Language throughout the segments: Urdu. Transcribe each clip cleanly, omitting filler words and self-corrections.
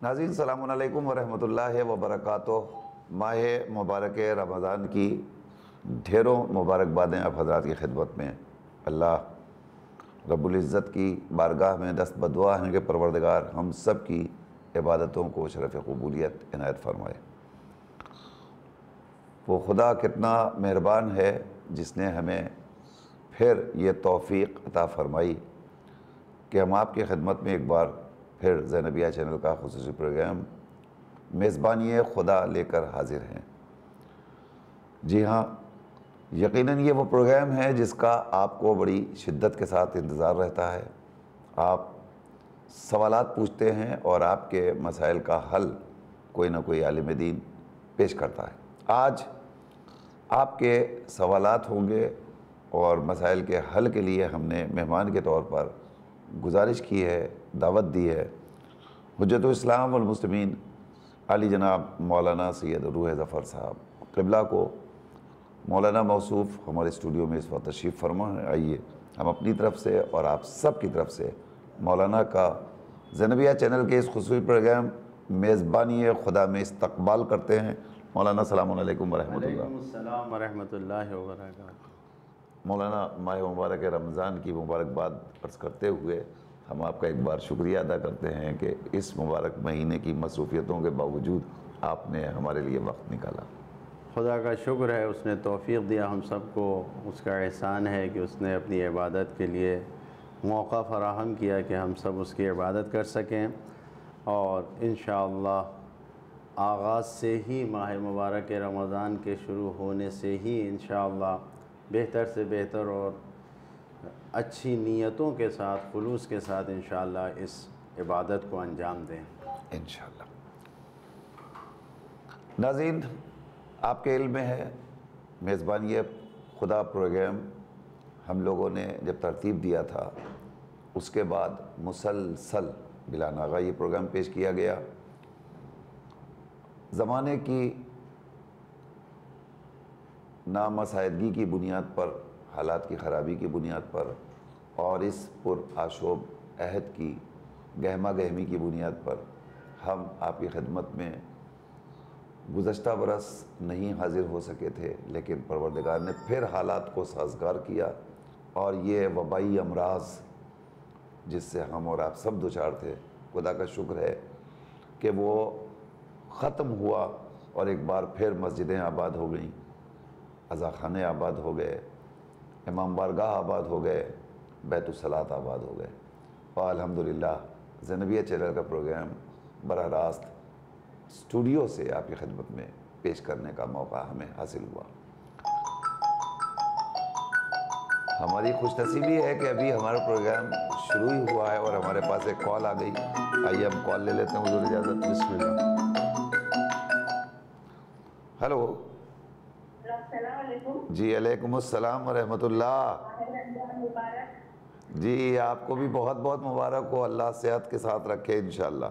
ناظرین السلام علیکم ورحمۃ اللہ وبرکاتہ۔ ماہ مبارک رمضان کی ڈھیروں مبارکبادیں آپ حضرات کی خدمت میں۔ اللہ رب العزت کی بارگاہ میں دست بدعا ہیں کہ پروردگار ہم سب کی عبادتوں کو شرف قبولیت عنایت فرمائے۔ وہ خدا کتنا مہربان ہے جس نے ہمیں پھر یہ توفیق عطا فرمائی کہ ہم آپ کی خدمت میں ایک بار پھر زینبیہ چینل کا خصوصی پروگرام میزبانی خدا لے کر حاضر ہیں۔ جی ہاں، یقیناً یہ وہ پروگرام ہے جس کا آپ کو بڑی شدت کے ساتھ انتظار رہتا ہے۔ آپ سوالات پوچھتے ہیں اور آپ کے مسائل کا حل کوئی نہ کوئی عالم دین پیش کرتا ہے۔ آج آپ کے سوالات ہوں گے اور مسائل کے حل کے لیے ہم نے مہمان کے طور پر گزارش کی ہے، دعوت دی ہے حجت الاسلام والمسلمین علی جناب مولانا سید روح ظفر صاحب قبلہ کو۔ مولانا موصوف ہمارے اسٹوڈیو میں اس وقت تشریف فرما ہے۔ آئیے ہم اپنی طرف سے اور آپ سب کی طرف سے مولانا کا زینبیہ چینل کے اس خصوصی پروگرام میزبانی خدا میں استقبال کرتے ہیں۔ مولانا السلام علیکم ورحمۃ اللہ۔ وعلیکم السلام ورحمۃ اللہ وبرکاتہ۔ مولانا ماہ مبارک رمضان کی مبارکباد عرض کرتے ہوئے ہم آپ کا ایک بار شکریہ ادا کرتے ہیں کہ اس مبارک مہینے کی مصروفیتوں کے باوجود آپ نے ہمارے لیے وقت نکالا۔ خدا کا شکر ہے، اس نے توفیق دیا ہم سب کو، اس کا احسان ہے کہ اس نے اپنی عبادت کے لیے موقع فراہم کیا کہ ہم سب اس کی عبادت کر سکیں، اور انشاءاللہ آغاز سے ہی ماہ مبارک رمضان کے شروع ہونے سے ہی انشاءاللہ بہتر سے بہتر اور اچھی نیتوں کے ساتھ، خلوص کے ساتھ انشاءاللہ اس عبادت کو انجام دیں انشاءاللہ۔ ناظرین، آپ کے علم میں ہے میزبانی خدا پروگرام ہم لوگوں نے جب ترتیب دیا تھا اس کے بعد مسلسل بلا ناغہ یہ پروگرام پیش کیا گیا۔ زمانے کی نامساعدگی کی بنیاد پر، حالات کی خرابی کی بنیاد پر اور اس پر آشوب عہد کی گہمہ گہمی کی بنیاد پر ہم آپ کی خدمت میں گزشتہ برس نہیں حاضر ہو سکے تھے، لیکن پروردگار نے پھر حالات کو سازگار کیا اور یہ وبائی امراض جس سے ہم اور آپ سب دوچار تھے، خدا کا شکر ہے کہ وہ ختم ہوا اور ایک بار پھر مسجدیں آباد ہو گئیں، عزاخانے آباد ہو گئے، امام بارگاہ آباد ہو گئے، بیت الصلاۃ آباد ہو گئے، اور الحمدللہ زینبیہ چینل کا پروگرام براہ راست اسٹوڈیو سے آپ کی خدمت میں پیش کرنے کا موقع ہمیں حاصل ہوا۔ ہماری خوش نصیبی ہے کہ ابھی ہمارا پروگرام شروع ہی ہوا ہے اور ہمارے پاس ایک کال آ گئی۔ آئیے ہم کال لے لیتے ہیں، حضور اجازت۔ بسم اللہ۔ ہلو۔ السلام علیکم۔ جی علیکم السلام ورحمۃ اللہ۔ جی آپ کو بھی بہت بہت مبارک ہو، اللہ صحت کے ساتھ رکھے انشاءاللہ۔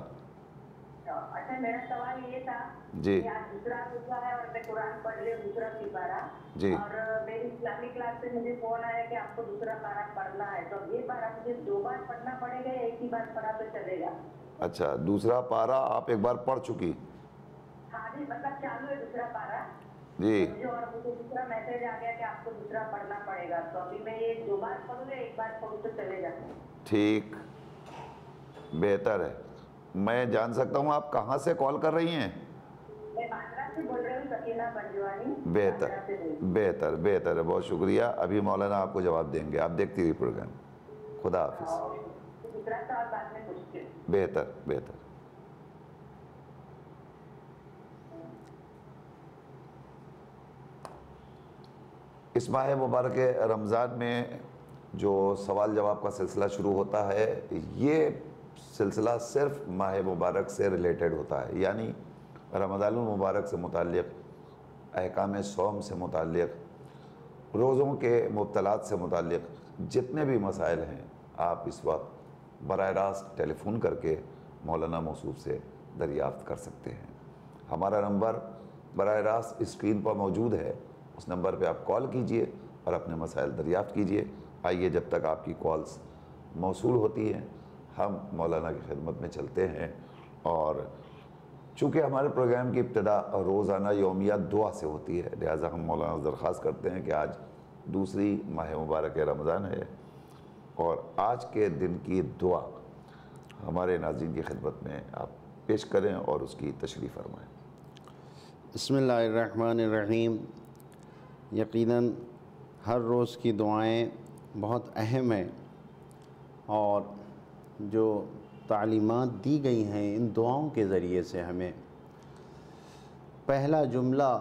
اچھا، میرا سوال یہ تھا جی کہ آج دوسرا روزہ ہے اور میں قرآن پڑھ رہی ہوں دوسرا سپارہ، جی اور میری اسلامی کلاس سے مجھے فون آیا کہ آپ کو دوسرا پارہ پڑھنا ہے، تو یہ پارہ مجھے 2 بار پڑھنا پڑے گا یا ایک ہی بار پڑھا تو چلے گا؟ اچھا، دوسرا پارہ آپ ایک بار پڑھ چکی؟ ہاں جی، مطلب چالو ہے دوسرا پارہ جی مجھے دوسرا میسج آ گیا کہ آپ کو دوسرا پڑھنا پڑے گا، تو ابھی میں یہ 2 بار پڑھوں یا ایک بار پڑھوں تو چلے گا؟ ٹھیک، بہتر ہے۔ میں جان سکتا ہوں آپ کہاں سے کال کر رہی ہیں؟ میں باندرا سے بول رہی ہوں، سکینہ بنجوانی۔ بہتر بہتر بہتر ہے، بہت شکریہ۔ ابھی مولانا آپ کو جواب دیں گے، آپ دیکھتی رہی پروگرام۔ خدا حافظ۔ دوسرا سوال بعد میں پوچھتی ہوں۔ بہتر بہتر۔ اس ماہ مبارک رمضان میں جو سوال جواب کا سلسلہ شروع ہوتا ہے، یہ سلسلہ صرف ماہ مبارک سے ریلیٹڈ ہوتا ہے، یعنی رمضان المبارک سے متعلق، احکام صوم سے متعلق، روزوں کے مبطلات سے متعلق جتنے بھی مسائل ہیں آپ اس وقت براہ راست ٹیلی فون کر کے مولانا موصوف سے دریافت کر سکتے ہیں۔ ہمارا نمبر براہ راست اسکرین پر موجود ہے، اس نمبر پہ آپ کال کیجئے اور اپنے مسائل دریافت کیجئے۔ آئیے جب تک آپ کی کالز موصول ہوتی ہیں ہم مولانا کی خدمت میں چلتے ہیں اور چونکہ ہمارے پروگرام کی ابتدا روزانہ یومیہ دعا سے ہوتی ہے، لہٰذا ہم مولانا سے درخواست کرتے ہیں کہ آج دوسری ماہ مبارک رمضان ہے اور آج کے دن کی دعا ہمارے ناظرین کی خدمت میں آپ پیش کریں اور اس کی تشریح فرمائیں۔ بسم اللہ الرحمن الرحیم۔ یقیناً ہر روز کی دعائیں بہت اہم ہیں، اور جو تعلیمات دی گئی ہیں ان دعاؤں کے ذریعے سے ہمیں، پہلا جملہ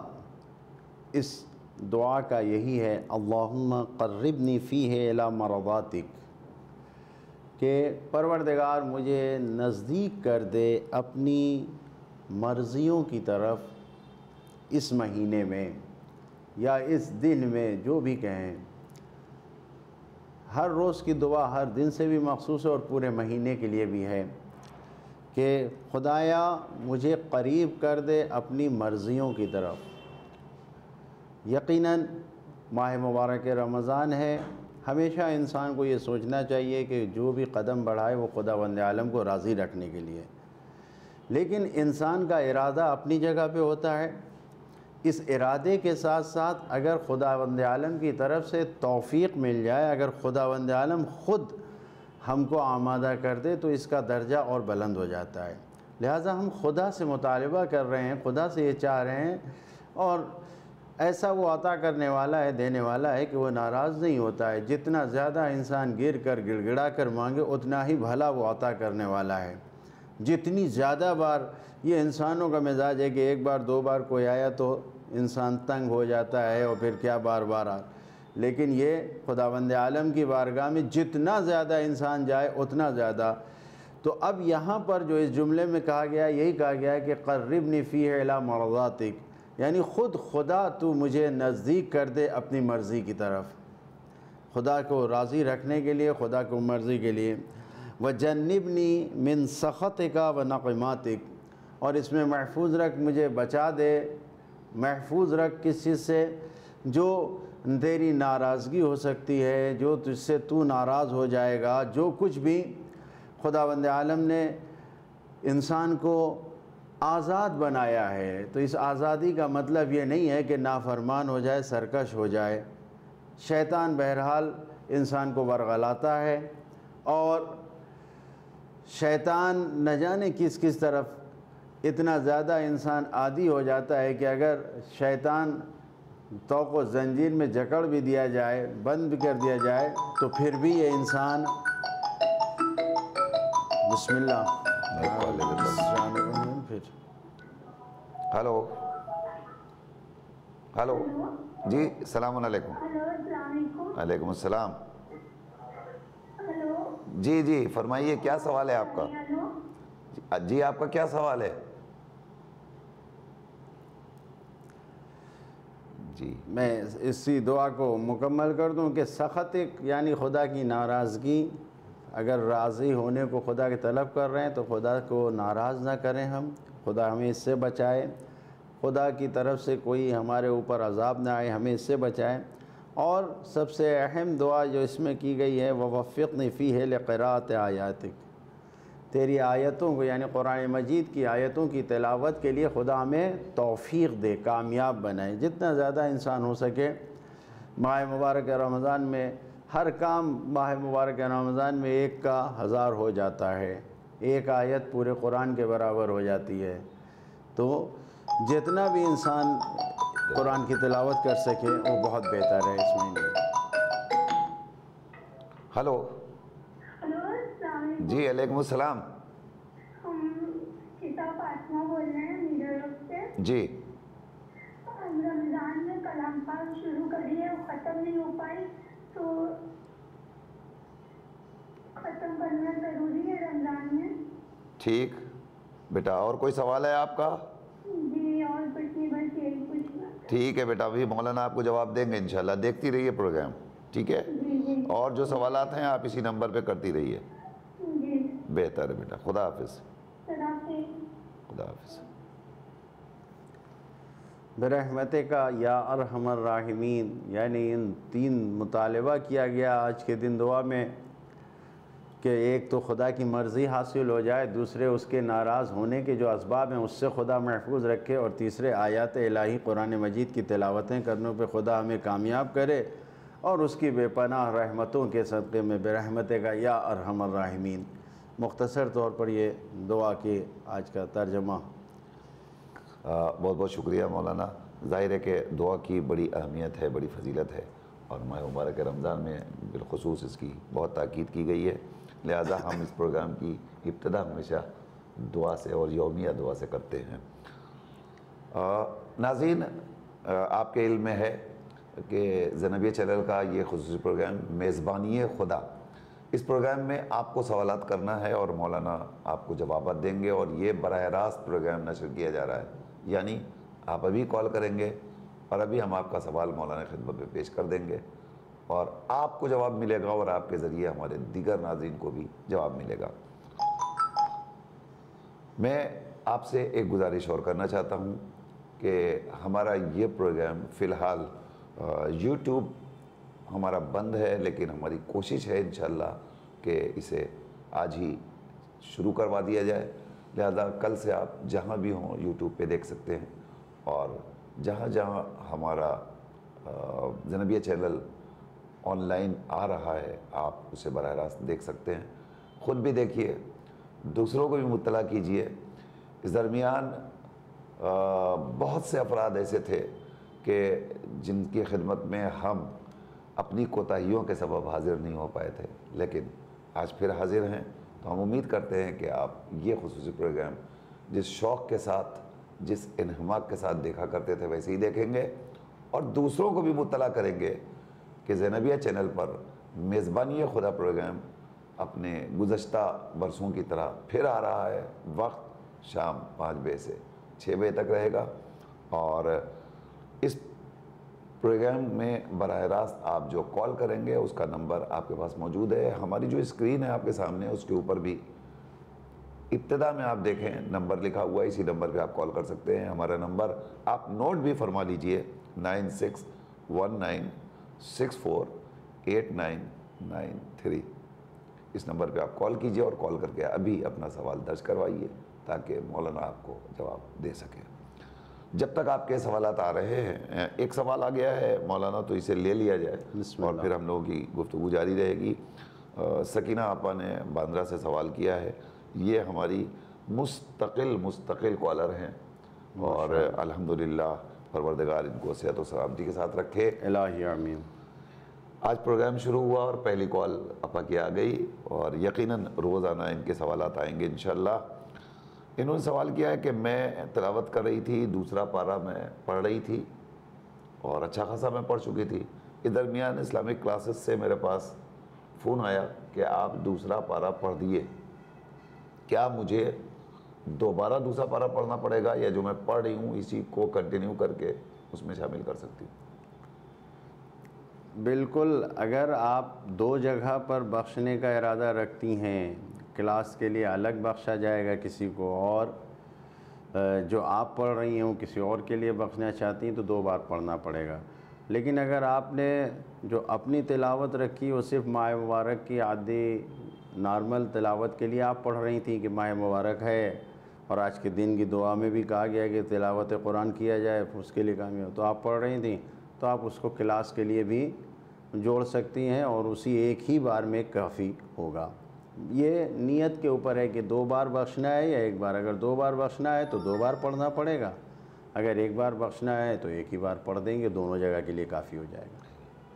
اس دعا کا یہی ہے، اللہم قربنی فیہ الی مرضاتک، کہ پروردگار مجھے نزدیک کر دے اپنی مرضیوں کی طرف اس مہینے میں یا اس دن میں، جو بھی کہیں۔ ہر روز کی دعا ہر دن سے بھی مخصوص ہے اور پورے مہینے کے لیے بھی ہے کہ خدایا مجھے قریب کر دے اپنی مرضیوں کی طرف۔ یقیناً ماہ مبارک رمضان ہے، ہمیشہ انسان کو یہ سوچنا چاہیے کہ جو بھی قدم بڑھائے وہ خداوند عالم کو راضی رکھنے کے لیے، لیکن انسان کا ارادہ اپنی جگہ پہ ہوتا ہے۔ اس ارادے کے ساتھ ساتھ اگر خداوند عالم کی طرف سے توفیق مل جائے، اگر خداوند عالم خود ہم کو آمادہ کر دے تو اس کا درجہ اور بلند ہو جاتا ہے۔ لہٰذا ہم خدا سے مطالبہ کر رہے ہیں، خدا سے یہ چاہ رہے ہیں، اور ایسا وہ عطا کرنے والا ہے، دینے والا ہے کہ وہ ناراض نہیں ہوتا ہے۔ جتنا زیادہ انسان گر کر گڑ گڑا کر مانگے اتنا ہی بھلا وہ عطا کرنے والا ہے۔ جتنی زیادہ بار، یہ انسانوں کا مزاج ہے کہ ایک بار دو بار کوئی آیا تو انسان تنگ ہو جاتا ہے اور پھر کیا بار بار لیکن یہ خداوند عالم کی بارگاہ میں جتنا زیادہ انسان جائے اتنا زیادہ۔ تو اب یہاں پر جو اس جملے میں کہا گیا، یہی کہا گیا ہے کہ قربنی فیہ الی مرضاتک، یعنی خود خدا تو مجھے نزدیک کر دے اپنی مرضی کی طرف، خدا کو راضی رکھنے کے لیے، خدا کو مرضی کے لیے۔ وجنبنی من سخطک و نقماتک، اور اس میں محفوظ رکھ، مجھے بچا دے، محفوظ رکھ کس چیز سے؟ جو تیری ناراضگی ہو سکتی ہے، جو تجھ سے تو ناراض ہو جائے گا، جو کچھ بھی۔ خداوند عالم نے انسان کو آزاد بنایا ہے، تو اس آزادی کا مطلب یہ نہیں ہے کہ نافرمان ہو جائے، سرکش ہو جائے۔ شیطان بہرحال انسان کو ورغلاتا ہے، اور شیطان نہ جانے کس کس طرف اتنا زیادہ انسان عادی ہو جاتا ہے کہ اگر شیطان توق و زنجیر میں جکڑ بھی دیا جائے، بند بھی کر دیا جائے، تو پھر بھی یہ انسان بسم اللہ ہلو ہلو جی، السلام علیکم۔ ہلو، السلام علیکم۔ وعلیکم السلام۔ ہلو جی جی فرمائیے، کیا سوال ہے آپ کا؟ ہلو، جی آپ کا کیا سوال ہے؟ جی میں اسی دعا کو مکمل کر دوں کہ سخطک یعنی خدا کی ناراضگی، اگر راضی ہونے کو خدا کی طلب کر رہے ہیں تو خدا کو ناراض نہ کریں ہم، خدا ہمیں اس سے بچائے، خدا کی طرف سے کوئی ہمارے اوپر عذاب نہ آئے، ہمیں اس سے بچائے۔ اور سب سے اہم دعا جو اس میں کی گئی ہے، ووفقنی فیہ لقراءۃ آیاتک، تیری آیتوں کو یعنی قرآن مجید کی آیتوں کی تلاوت کے لیے خدا ہمیں توفیق دے، کامیاب بنائے۔ جتنا زیادہ انسان ہو سکے ماہ مبارک رمضان میں، ہر کام ماہ مبارک رمضان میں 1 کا 1000 ہو جاتا ہے، 1 آیت پورے قرآن کے برابر ہو جاتی ہے۔ تو جتنا بھی انسان قرآن کی تلاوت کر سکے وہ بہت بہتر ہے اس مہینے۔ ہلو ہلو، السلام علیکم۔ جی علیکم السلام۔ ہم کتاب فاطمہ بول رہے ہیں میڈر روڈ سے۔ جی ہم رمضان میں کلام پاک شروع کری ہے، وہ ختم نہیں ہو پائی، تو ختم کرنا ضروری ہے رمضان میں۔ ٹھیک بیٹا، اور کوئی سوال ہے آپ کا؟ جی، اور کچھ نہیں، بس یہی پوچھنا تھا۔ ٹھیک ہے بیٹا، ابھی مولانا آپ کو جواب دیں گے انشاءاللہ، دیکھتی رہیے پروگرام، ٹھیک ہے؟ جی جی اور جو سوالات ہیں آپ اسی نمبر پہ کرتی رہیے۔ جی، بہتر ہے بیٹا، خدا حافظ۔ خدا حافظ۔ خدا حافظ۔ برحمتک یا ارحم الراحمین، یعنی ان 3 مطالبہ کیا گیا آج کے دن دعا میں کہ ایک تو خدا کی مرضی حاصل ہو جائے، دوسرے اس کے ناراض ہونے کے جو اسباب ہیں اس سے خدا محفوظ رکھے، اور تیسرے آیات الہی قرآن مجید کی تلاوتیں کرنے پہ خدا ہمیں کامیاب کرے، اور اس کی بے پناہ رحمتوں کے صدقے میں برحمتِ کا یا ارحم الراحمین۔ مختصر طور پر یہ دعا کی آج کا ترجمہ۔ بہت بہت شکریہ مولانا۔ ظاہر ہے کہ دعا کی بڑی اہمیت ہے، بڑی فضیلت ہے، اور ماہ مبارک رمضان میں بالخصوص اس کی بہت تاکید کی گئی ہے، لہذا ہم اس پروگرام کی ابتدا ہمیشہ دعا سے اور یومیہ دعا سے کرتے ہیں۔ ناظرین، آپ کے علم میں ہے کہ زینبیہ چینل کا یہ خصوصی پروگرام میزبانی خدا، اس پروگرام میں آپ کو سوالات کرنا ہے اور مولانا آپ کو جوابات دیں گے، اور یہ براہ راست پروگرام نشر کیا جا رہا ہے، یعنی آپ ابھی کال کریں گے اور ابھی ہم آپ کا سوال مولانا خدمت میں پیش کر دیں گے، اور آپ کو جواب ملے گا اور آپ کے ذریعے ہمارے دیگر ناظرین کو بھی جواب ملے گا۔ میں آپ سے ایک گزارش اور کرنا چاہتا ہوں کہ ہمارا یہ پروگرام فی الحال یوٹیوب ہمارا بند ہے، لیکن ہماری کوشش ہے انشاءاللہ کہ اسے آج ہی شروع کروا دیا جائے، لہذا کل سے آپ جہاں بھی ہوں یوٹیوب پہ دیکھ سکتے ہیں، اور جہاں جہاں ہمارا زینبیہ چینل آن لائن آ رہا ہے آپ اسے براہ راست دیکھ سکتے ہیں، خود بھی دیکھیے، دوسروں کو بھی مطلع کیجیے۔ اس درمیان بہت سے افراد ایسے تھے کہ جن کی خدمت میں ہم اپنی کوتاہیوں کے سبب حاضر نہیں ہو پائے تھے، لیکن آج پھر حاضر ہیں، تو ہم امید کرتے ہیں کہ آپ یہ خصوصی پروگرام جس شوق کے ساتھ، جس انہماک کے ساتھ دیکھا کرتے تھے ویسے ہی دیکھیں گے، اور دوسروں کو بھی مطلع کریں گے کہ زینبیہ چینل پر میزبانی خدا پروگرام اپنے گزشتہ برسوں کی طرح پھر آ رہا ہے۔ وقت شام 5 بجے سے 6 بجے تک رہے گا، اور اس پروگرام میں براہ راست آپ جو کال کریں گے اس کا نمبر آپ کے پاس موجود ہے، ہماری جو اسکرین ہے آپ کے سامنے اس کے اوپر بھی ابتدا میں آپ دیکھیں نمبر لکھا ہوا ہے، اسی نمبر پہ آپ کال کر سکتے ہیں۔ ہمارا نمبر آپ نوٹ بھی فرما لیجئے، 9619648993۔ اس نمبر پہ آپ کال کیجئے اور کال کر کے ابھی اپنا سوال درج کروائیے تاکہ مولانا آپ کو جواب دے سکے۔ جب تک آپ کے سوالات آ رہے ہیں، ایک سوال آ گیا ہے مولانا، تو اسے لے لیا جائے اور پھر ہم لوگوں کی گفتگو جاری رہے گی۔ سکینہ آپا نے باندرا سے سوال کیا ہے، یہ ہماری مستقل کالر ہیں، اور الحمدللہ پروردگار ان کو صحت و سلامتی کے ساتھ رکھے، الہی آمین۔ آج پروگرام شروع ہوا اور پہلی کال آپا کی آ گئی، اور یقیناً روزانہ ان کے سوالات آئیں گے انشاءاللہ۔ انہوں نے سوال کیا ہے کہ میں تلاوت کر رہی تھی، دوسرا پارہ میں پڑھ رہی تھی اور اچھا خاصا میں پڑھ چکی تھی، اس درمیان اسلامک کلاسز سے میرے پاس فون آیا کہ آپ دوسرا پارہ پڑھ دیے، کیا مجھے دوبارہ دوسرا پارہ پڑھنا پڑے گا، یا جو میں پڑھ رہی ہوں اسی کو کنٹینیو کر کے اس میں شامل کر سکتی ہوں؟ بالکل، اگر آپ 2 جگہ پر بخشنے کا ارادہ رکھتی ہیں، کلاس کے لیے الگ بخشا جائے گا کسی کو، اور جو آپ پڑھ رہی ہوں کسی اور کے لیے بخشنا چاہتی ہیں تو 2 بار پڑھنا پڑے گا۔ لیکن اگر آپ نے جو اپنی تلاوت رکھی وہ صرف ماہ مبارک کی عادی نارمل تلاوت کے لیے آپ پڑھ رہی تھیں کہ ماہ مبارک ہے اور آج کے دن کی دعا میں بھی کہا گیا کہ تلاوت قرآن کیا جائے، اس کے لیے کامیاب، تو آپ پڑھ رہی تھیں، تو آپ اس کو کلاس کے لیے بھی جوڑ سکتی ہیں، اور اسی ایک ہی بار میں کافی ہوگا۔ یہ نیت کے اوپر ہے کہ 2 بار بخشنا ہے یا 1 بار۔ اگر 2 بار بخشنا ہے تو 2 بار پڑھنا پڑے گا، اگر 1 بار بخشنا ہے تو 1 ہی بار پڑھ دیں گے، دونوں جگہ کے لیے کافی ہو جائے گا۔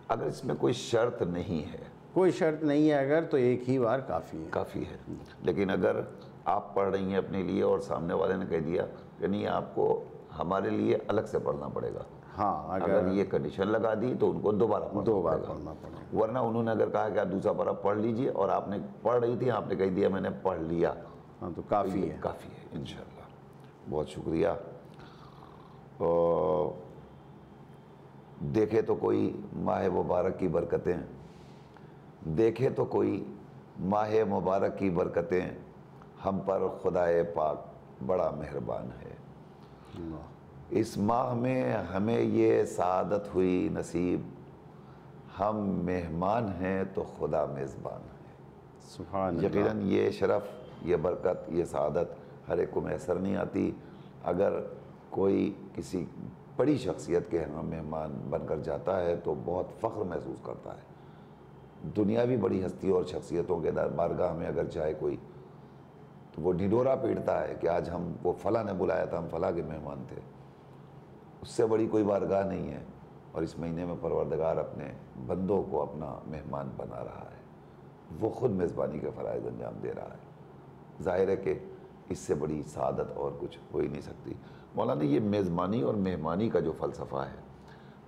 اگر اس میں کوئی شرط نہیں ہے، کوئی شرط نہیں ہے اگر، تو 1 ہی بار کافی ہے۔ لیکن اگر آپ پڑھ رہی ہیں اپنے لیے اور سامنے والے نے کہہ دیا کہ نہیں آپ کو ہمارے لیے الگ سے پڑھنا پڑے گا، ہاں، اگر یہ کنڈیشن لگا دی تو ان کو 2 بار پڑھنا پڑے گا۔ ورنہ انہوں نے اگر کہا کہ آپ دوسرا پارہ پڑھ لیجئے اور آپ نے پڑھ رہی تھی، آپ نے کہہ دیا میں نے پڑھ لیا، ہاں تو کافی ہے، کافی ہے انشاءاللہ۔ بہت شکریہ۔ دیکھے تو کوئی ماہ مبارک کی برکتیں، دیکھے تو کوئی ماہ مبارک کی برکتیں، ہم پر خدائے پاک بڑا مہربان ہے۔ اس ماہ میں ہمیں یہ سعادت ہوئی نصیب، ہم مہمان ہیں تو خدا میزبان ہے۔ سبحان اللہ۔ یقیناً یہ شرف، یہ برکت، یہ سعادت ہر ایک کو میسر نہیں آتی۔ اگر کوئی کسی بڑی شخصیت کے ہاں مہمان بن کر جاتا ہے تو بہت فخر محسوس کرتا ہے۔ دنیاوی بڑی ہستی اور شخصیتوں کے بارگاہ میں اگر جائے کوئی تو وہ ڈھڈورا پیٹتا ہے کہ آج ہم وہ فلاں نے بلایا تھا، ہم فلاں کے مہمان تھے۔ اس سے بڑی کوئی بارگاہ نہیں ہے، اور اس مہینے میں پروردگار اپنے بندوں کو اپنا مہمان بنا رہا ہے، وہ خود میزبانی کے فرائض انجام دے رہا ہے۔ ظاہر ہے کہ اس سے بڑی سعادت اور کچھ ہو ہی نہیں سکتی۔ مولانا یہ میزبانی اور مہمانی کا جو فلسفہ ہے،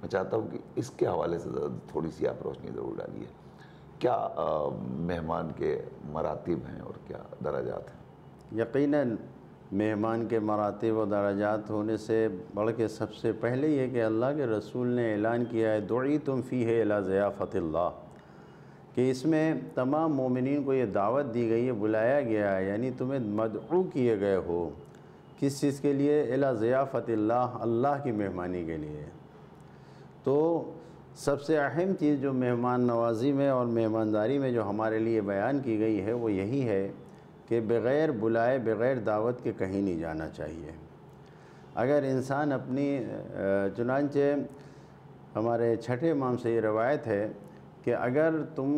میں چاہتا ہوں کہ اس کے حوالے سے تھوڑی سی آپ روشنی ضرور ڈالیے۔ کیا مہمان کے مراتب ہیں اور کیا درجات ہیں؟ یقیناً مہمان کے مراتب و درجات ہونے سے بڑھ کے سب سے پہلے یہ کہ اللہ کے رسول نے اعلان کیا ہے دعیتم فیہ الی ضیافۃ اللہ، کہ اس میں تمام مومنین کو یہ دعوت دی گئی ہے، بلایا گیا ہے، یعنی تمہیں مدعو کیے گئے ہو کس چیز کے لیے؟ الی ضیافۃ اللہ، اللہ کی مہمانی کے لیے۔ تو سب سے اہم چیز جو مہمان نوازی میں اور مہمانداری میں جو ہمارے لیے بیان کی گئی ہے وہ یہی ہے کہ بغیر بلائے، بغیر دعوت کے کہیں نہیں جانا چاہیے۔ اگر انسان اپنی چنانچہ ہمارے چھٹے امام سے یہ روایت ہے کہ اگر تم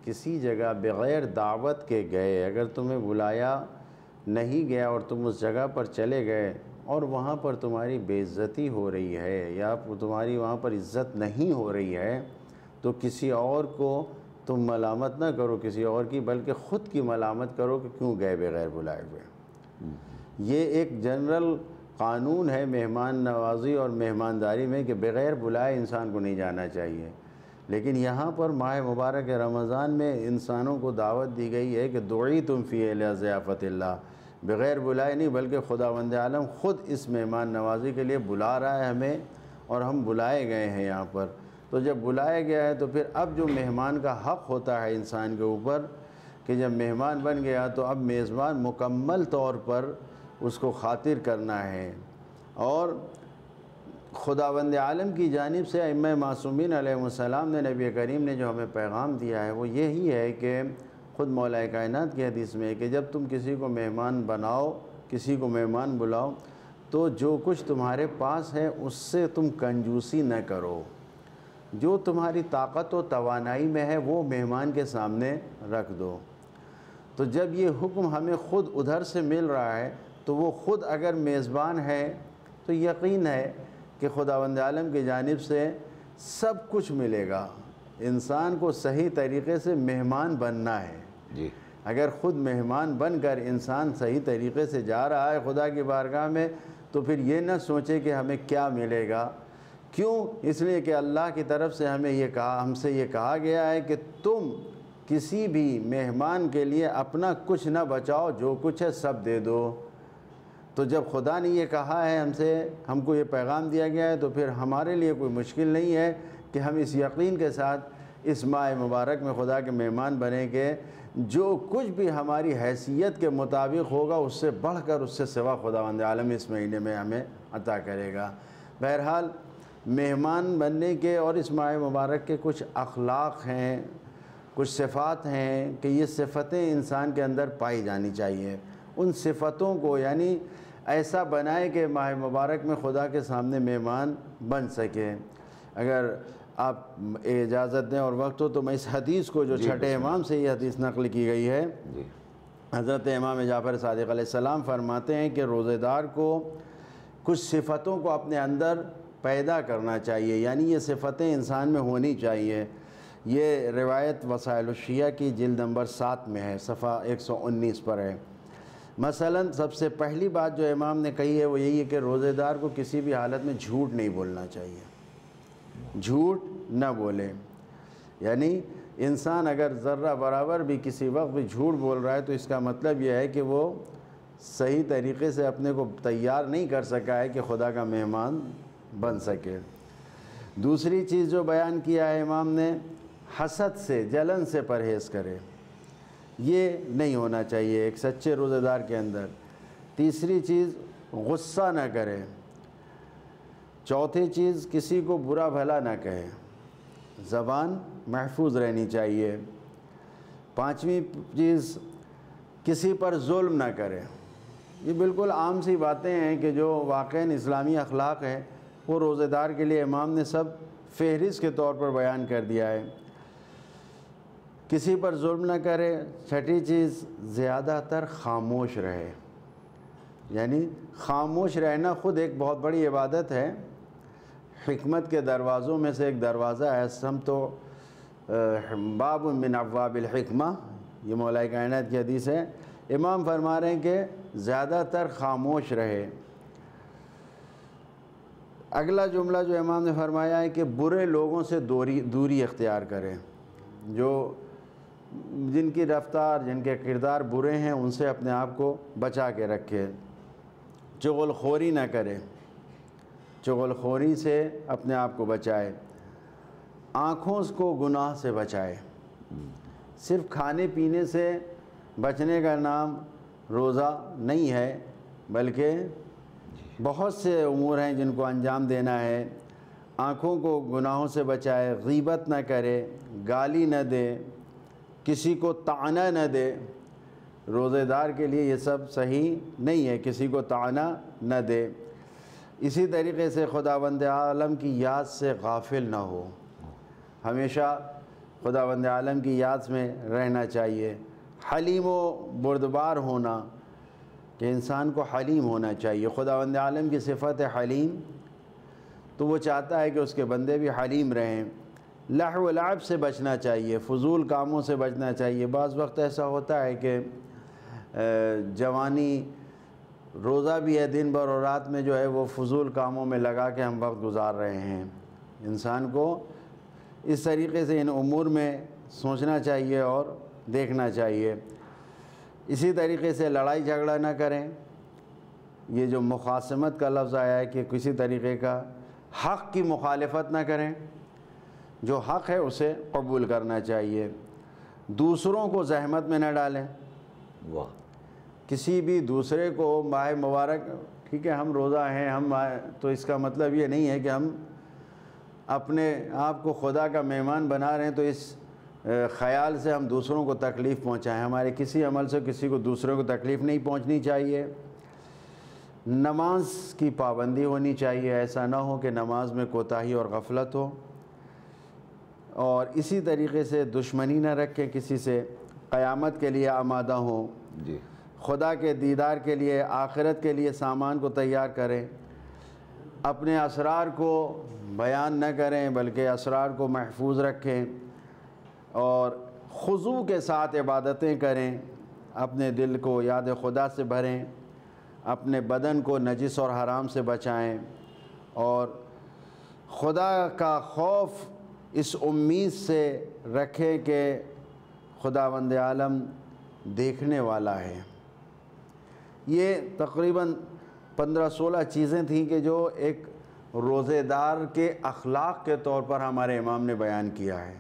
کسی جگہ بغیر دعوت کے گئے، اگر تمہیں بلایا نہیں گیا اور تم اس جگہ پر چلے گئے اور وہاں پر تمہاری بے عزتی ہو رہی ہے یا تمہاری وہاں پر عزت نہیں ہو رہی ہے، تو کسی اور کو تم ملامت نہ کرو، کسی اور کی، بلکہ خود کی ملامت کرو کہ کیوں گئے بغیر بلائے ہوئے۔ یہ ایک جنرل قانون ہے مہمان نوازی اور مہمانداری میں کہ بغیر بلائے انسان کو نہیں جانا چاہیے۔ لیکن یہاں پر ماہ مبارک رمضان میں انسانوں کو دعوت دی گئی ہے کہ دعیتم فیہ الی ضیافۃ اللہ، بغیر بلائے نہیں بلکہ خداوند عالم خود اس مہمان نوازی کے لیے بلا رہا ہے ہمیں، اور ہم بلائے گئے ہیں یہاں پر۔ تو جب بلایا گیا ہے تو پھر اب جو مہمان کا حق ہوتا ہے انسان کے اوپر کہ جب مہمان بن گیا تو اب میزبان مکمل طور پر اس کو خاطر کرنا ہے۔ اور خداوند عالم کی جانب سے ائمہ معصومین علیہ السلام نے، نبی کریم نے جو ہمیں پیغام دیا ہے وہ یہی ہے کہ خود مولا کائنات کی حدیث میں کہ جب تم کسی کو مہمان بناؤ، کسی کو مہمان بلاؤ، تو جو کچھ تمہارے پاس ہے اس سے تم کنجوسی نہ کرو، جو تمہاری طاقت و توانائی میں ہے وہ مہمان کے سامنے رکھ دو۔ تو جب یہ حکم ہمیں خود ادھر سے مل رہا ہے تو وہ خود اگر میزبان ہے تو یقین ہے کہ خداوند عالم کی جانب سے سب کچھ ملے گا۔ انسان کو صحیح طریقے سے مہمان بننا ہے۔ جی، اگر خود مہمان بن کر انسان صحیح طریقے سے جا رہا ہے خدا کی بارگاہ میں تو پھر یہ نہ سوچے کہ ہمیں کیا ملے گا۔ کیوں؟ اس لیے کہ اللہ کی طرف سے ہم سے یہ کہا گیا ہے کہ تم کسی بھی مہمان کے لیے اپنا کچھ نہ بچاؤ، جو کچھ ہے سب دے دو۔ تو جب خدا نے یہ کہا ہے ہم کو یہ پیغام دیا گیا ہے تو پھر ہمارے لیے کوئی مشکل نہیں ہے کہ ہم اس یقین کے ساتھ اس ماہ مبارک میں خدا کے مہمان بنیں کہ جو کچھ بھی ہماری حیثیت کے مطابق ہوگا اس سے بڑھ کر، اس سے سوا خداوند عالم اس مہینے میں ہمیں عطا کرے گا۔ بہرحال مہمان بننے کے اور اس ماہ مبارک کے کچھ اخلاق ہیں، کچھ صفات ہیں کہ یہ صفتیں انسان کے اندر پائی جانی چاہیے۔ ان صفتوں کو یعنی ایسا بنائے کہ ماہ مبارک میں خدا کے سامنے مہمان بن سکے۔ اگر آپ اجازت دیں اور وقت ہو تو میں اس حدیث کو جو چھٹے امام سے یہ حدیث نقل کی گئی ہے، حضرت امام جعفر صادق علیہ السلام فرماتے ہیں کہ روزہ دار کو کچھ صفتوں کو اپنے اندر پیدا کرنا چاہیے، یعنی یہ صفتیں انسان میں ہونی چاہیے۔ یہ روایت وسائل الشیعہ کی جلد نمبر 7 میں ہے، صفحہ 119 پر ہے۔ مثلا سب سے پہلی بات جو امام نے کہی ہے وہ یہی ہے کہ روزہ دار کو کسی بھی حالت میں جھوٹ نہیں بولنا چاہیے، جھوٹ نہ بولے۔ یعنی انسان اگر ذرہ برابر بھی کسی وقت بھی جھوٹ بول رہا ہے تو اس کا مطلب یہ ہے کہ وہ صحیح طریقے سے اپنے کو تیار نہیں کر سکا ہے کہ خدا کا مہمان بن سکے۔ دوسری چیز جو بیان کیا ہے امام نے، حسد سے، جلن سے پرہیز کرے، یہ نہیں ہونا چاہیے ایک سچے روزہ دار کے اندر۔ تیسری چیز، غصہ نہ کرے۔ چوتھی چیز، کسی کو برا بھلا نہ کہے، زبان محفوظ رہنی چاہیے۔ 5ویں چیز کسی پر ظلم نہ کرے۔ یہ بالکل عام سی باتیں ہیں کہ جو واقعاً اسلامی اخلاق ہے وہ روزہ دار کے لیے امام نے سب فہرست کے طور پر بیان کر دیا ہے۔ کسی پر ظلم نہ کرے۔ 6ٹھی چیز زیادہ تر خاموش رہے، یعنی خاموش رہنا خود ایک بہت بڑی عبادت ہے۔ حکمت کے دروازوں میں سے ایک دروازہ ہے، ہم تو باب من ابواب الحکمہ، یہ مولا کائنات کی حدیث ہے۔ امام فرما رہے ہیں کہ زیادہ تر خاموش رہے۔ اگلا جملہ جو امام نے فرمایا ہے کہ برے لوگوں سے دوری اختیار کرے، جن کی رفتار، جن کے کردار برے ہیں ان سے اپنے آپ کو بچا کے رکھے۔ چغل خوری نہ کرے، چغل خوری سے اپنے آپ کو بچائے۔ آنکھوں کو گناہ سے بچائے۔ صرف کھانے پینے سے بچنے کا نام روزہ نہیں ہے، بلکہ بہت سے امور ہیں جن کو انجام دینا ہے۔ آنکھوں کو گناہوں سے بچائے، غیبت نہ کرے، گالی نہ دے، کسی کو طعنہ نہ دے۔ روزہ دار کے لیے یہ سب صحیح نہیں ہے، کسی کو طعنہ نہ دے۔ اسی طریقے سے خداوند عالم کی یاد سے غافل نہ ہو، ہمیشہ خداوند عالم کی یاد میں رہنا چاہیے۔ حلیم و بردبار ہونا، کہ انسان کو حلیم ہونا چاہیے۔ خداوند عالم کی صفت ہے حلیم، تو وہ چاہتا ہے کہ اس کے بندے بھی حلیم رہیں۔ لہو و لعب سے بچنا چاہیے، فضول کاموں سے بچنا چاہیے۔ بعض وقت ایسا ہوتا ہے کہ جوانی روزہ بھی ہے دن بھر اور رات میں جو ہے وہ فضول کاموں میں لگا کے ہم وقت گزار رہے ہیں۔ انسان کو اس طریقے سے ان امور میں سوچنا چاہیے اور دیکھنا چاہیے۔ اسی طریقے سے لڑائی جھگڑا نہ کریں۔ یہ جو مخاصمت کا لفظ آیا ہے کہ کسی طریقے کا حق کی مخالفت نہ کریں، جو حق ہے اسے قبول کرنا چاہیے۔ دوسروں کو زحمت میں نہ ڈالیں۔ واہ، کسی بھی دوسرے کو ماہ مبارک، ٹھیک ہے ہم روزہ ہیں، تو اس کا مطلب یہ نہیں ہے کہ ہم اپنے آپ کو خدا کا مہمان بنا رہے ہیں تو اس خیال سے ہم دوسروں کو تکلیف پہنچائیں۔ ہمارے کسی عمل سے کسی کو دوسروں کو تکلیف نہیں پہنچنی چاہیے۔ نماز کی پابندی ہونی چاہیے، ایسا نہ ہو کہ نماز میں کوتاہی اور غفلت ہو۔ اور اسی طریقے سے دشمنی نہ رکھیں کسی سے، قیامت کے لیے آمادہ ہوں، جی، خدا کے دیدار کے لیے، آخرت کے لیے سامان کو تیار کریں۔ اپنے اسرار کو بیان نہ کریں بلکہ اسرار کو محفوظ رکھیں، اور خضوع کے ساتھ عبادتیں کریں۔ اپنے دل کو یاد خدا سے بھریں، اپنے بدن کو نجس اور حرام سے بچائیں، اور خدا کا خوف اس امید سے رکھیں کہ خداوند عالم دیکھنے والا ہے۔ یہ تقریباً 15-16 چیزیں تھیں کہ جو ایک روزے دار کے اخلاق کے طور پر ہمارے امام نے بیان کیا ہے۔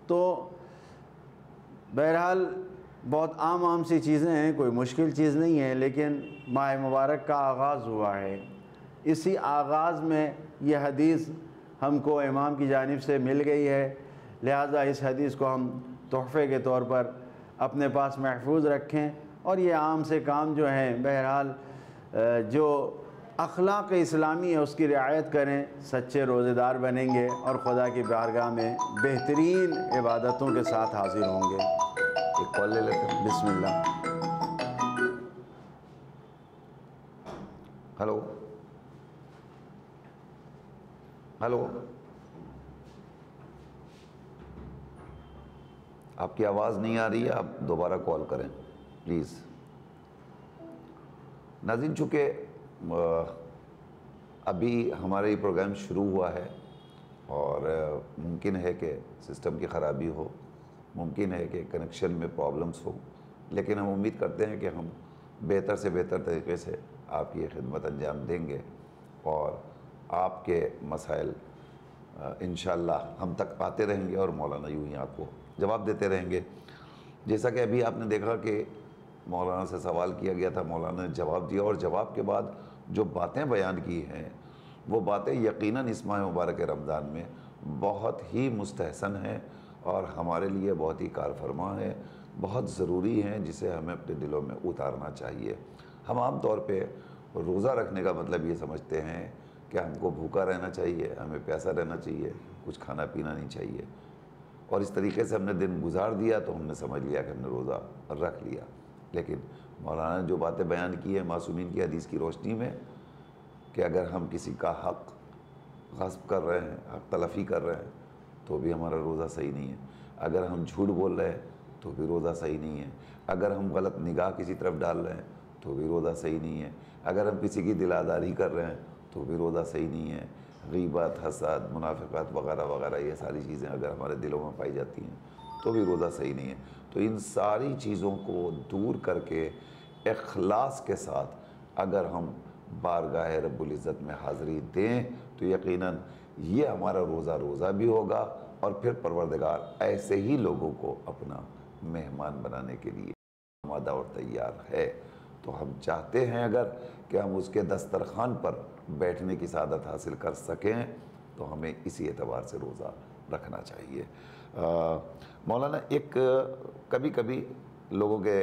تو بہرحال بہت عام سی چیزیں ہیں، کوئی مشکل چیز نہیں ہے، لیکن ماہ مبارک کا آغاز ہوا ہے۔ اسی آغاز میں یہ حدیث ہم کو امام کی جانب سے مل گئی ہے، لہٰذا اس حدیث کو ہم تحفے کے طور پر اپنے پاس محفوظ رکھیں، اور یہ عام سے کام جو ہیں بہرحال جو اخلاق اسلامی ہے اس کی رعایت کریں، سچے روزے دار بنیں گے اور خدا کی بارگاہ میں بہترین عبادتوں کے ساتھ حاضر ہوں گے۔ ایک کال لے لیتے ہیں۔ بسم اللہ۔ ہلو ہلو، آپ کی آواز نہیں آ رہی ہے، آپ دوبارہ کال کریں پلیز۔ ناظرین، چونکہ ابھی ہمارا یہ پروگرام شروع ہوا ہے اور ممکن ہے کہ سسٹم کی خرابی ہو، ممکن ہے کہ کنیکشن میں پرابلمس ہو، لیکن ہم امید کرتے ہیں کہ ہم بہتر سے بہتر طریقے سے آپ کی خدمت انجام دیں گے اور آپ کے مسائل انشاءاللہ ہم تک آتے رہیں گے اور مولانا یوں ہی آپ کو جواب دیتے رہیں گے۔ جیسا کہ ابھی آپ نے دیکھا کہ مولانا سے سوال کیا گیا تھا، مولانا نے جواب دیا، اور جواب کے بعد جو باتیں بیان کی ہیں وہ باتیں یقیناً اس ماہ مبارک رمضان میں بہت ہی مستحسن ہیں، اور ہمارے لیے بہت ہی کار فرما ہے، بہت ضروری ہیں، جسے ہمیں اپنے دلوں میں اتارنا چاہیے۔ ہم عام طور پہ روزہ رکھنے کا مطلب یہ سمجھتے ہیں کہ ہم کو بھوکا رہنا چاہیے، ہمیں پیاسا رہنا چاہیے، کچھ کھانا پینا نہیں چاہیے، اور اس طریقے سے ہم نے دن گزار دیا تو ہم نے سمجھ لیا کہ ہم نے روزہ رکھ لیا۔ لیکن مولانا نے جو باتیں بیان کی ہیں معصومین کی حدیث کی روشنی میں، کہ اگر ہم کسی کا حق غصب کر رہے ہیں، حق تلفی کر رہے ہیں، تو بھی ہمارا روزہ صحیح نہیں ہے۔ اگر ہم جھوٹ بول رہے ہیں تو بھی روزہ صحیح نہیں ہے۔ اگر ہم غلط نگاہ کسی طرف ڈال رہے ہیں تو بھی روزہ صحیح نہیں ہے۔ اگر ہم کسی کی دل آزاری کر رہے ہیں تو بھی روزہ صحیح نہیں ہے۔ غیبت، حسد، منافقت وغیرہ وغیرہ یہ ساری چیزیں اگر ہمارے دلوں میں پائی جاتی ہیں تو بھی روزہ صحیح نہیں ہے۔ تو ان ساری چیزوں کو دور کر کے اخلاص کے ساتھ اگر ہم بارگاہ رب العزت میں حاضری دیں تو یقیناً یہ ہمارا روزہ بھی ہوگا، اور پھر پروردگار ایسے ہی لوگوں کو اپنا مہمان بنانے کے لیے آمادہ اور تیار ہے۔ تو ہم چاہتے ہیں اگر کہ ہم اس کے دسترخوان پر بیٹھنے کی سعادت حاصل کر سکیں تو ہمیں اسی اعتبار سے روزہ رکھنا چاہیے۔ مولانا، ایک کبھی کبھی لوگوں کے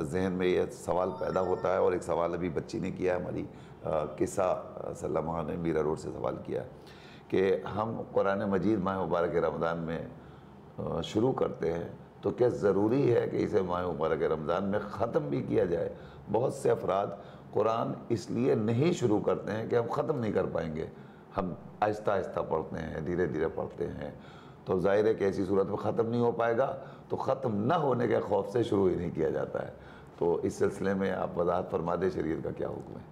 ذہن میں یہ سوال پیدا ہوتا ہے، اور ایک سوال ابھی بچی نے کیا ہے، ہماری قصہ سلمہ نے میرا روڈ سے سوال کیا ہے کہ ہم قرآن مجید ماہ مبارک رمضان میں شروع کرتے ہیں تو کیا ضروری ہے کہ اسے ماہ مبارک رمضان میں ختم بھی کیا جائے؟ بہت سے افراد قرآن اس لیے نہیں شروع کرتے ہیں کہ ہم ختم نہیں کر پائیں گے، ہم آہستہ آہستہ پڑھتے ہیں، دھیرے دھیرے پڑھتے ہیں، تو ظاہر ہے کہ ایسی صورت میں ختم نہیں ہو پائے گا، تو ختم نہ ہونے کے خوف سے شروع ہی نہیں کیا جاتا ہے۔ تو اس سلسلے میں آپ وضاحت فرما دیں، شریعت کا کیا حکم ہے؟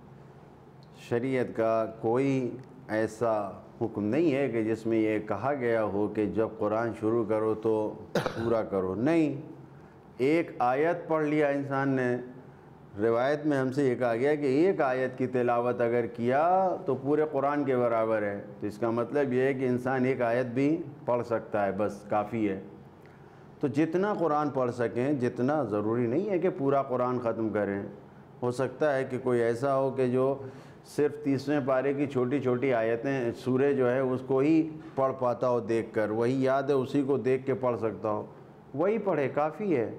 شریعت کا کوئی ایسا حکم نہیں ہے کہ جس میں یہ کہا گیا ہو کہ جب قرآن شروع کرو تو پورا کرو، نہیں۔ ایک آیت پڑھ لیا انسان نے، روایت میں ہم سے یہ کہا گیا کہ ایک آیت کی تلاوت اگر کیا تو پورے قرآن کے برابر ہے، تو اس کا مطلب یہ ہے کہ انسان ایک آیت بھی پڑھ سکتا ہے، بس کافی ہے۔ تو جتنا قرآن پڑھ سکیں، جتنا، ضروری نہیں ہے کہ پورا قرآن ختم کریں۔ ہو سکتا ہے کہ کوئی ایسا ہو کہ جو صرف 30ویں پارے کی چھوٹی چھوٹی آیتیں، سورہ جو ہے اس کو ہی پڑھ پاتا ہو دیکھ کر، وہی یاد ہے، اسی کو دیکھ کے پڑھ سکتا ہو، وہی پڑھے، کافی ہے۔